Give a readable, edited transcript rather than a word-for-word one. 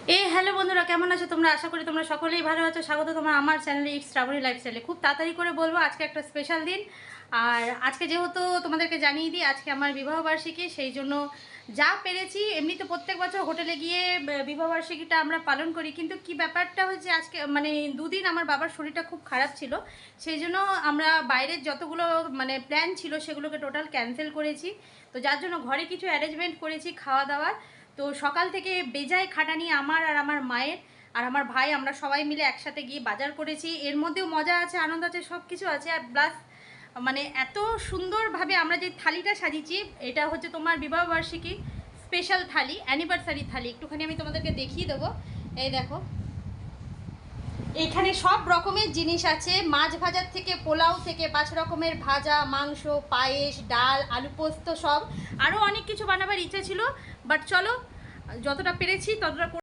Hello বন্ধুরা, কেমন আছো তোমরা? আশা করি তোমরা সকলেই ভালো আছো। স্বাগত তোমার আমার চ্যানেলে ইটস শ্রাবণী লাইফস্টাইলে। খুব তাড়াতাড়ি করে বলবো, আজকে একটা স্পেশাল দিন। আর আজকে যেহেতু তোমাদেরকে জানিয়ে দিই আজকে আমার বিবাহবার্ষিকী, সেই জন্য যা পেরেছি, এমনিতে প্রত্যেক বছর হোটেলে গিয়ে বিবাহবার্ষিকীটা আমরা পালন করি, কিন্তু কি ব্যাপারটা হচ্ছে আজকে মানে দুদিন আমার বাবার শরীরটা খুব খারাপ ছিল, সেই জন্য আমরা বাইরের যতগুলো মানে প্ল্যান ছিল সেগুলোকে টোটাল ক্যান্সেল করেছি। তো যার জন্য ঘরে কিছু অ্যারেঞ্জমেন্ট করেছি খাওয়া দাওয়ার। তো সকাল থেকে বেজায় খাটানি আমার আর আমার মায়ের আর আমার ভাই, আমরা সবাই মিলে একসাথে গিয়ে বাজার করেছি। এর মধ্যেও মজা আছে, আনন্দ আছে, সব কিছু আছে। আর প্লাস মানে এত সুন্দরভাবে আমরা যে থালিটা সাজিয়েছি, এটা হচ্ছে তোমার বিবাহবার্ষিকী স্পেশাল থালি, অ্যানিভার্সারি থালি। একটুখানি আমি তোমাদেরকে দেখিয়ে দেবো। এই দেখো, এখানে সব রকমের জিনিস আছে, মাছ ভাজার থেকে পোলাও থেকে 5 রকমের ভাজা, মাংস, পায়েস, ডাল, আলু পোস্ত, সব আরও অনেক কিছু বানাবার ইচ্ছা ছিল, বাট চলো যতটা পেরেছি ততটা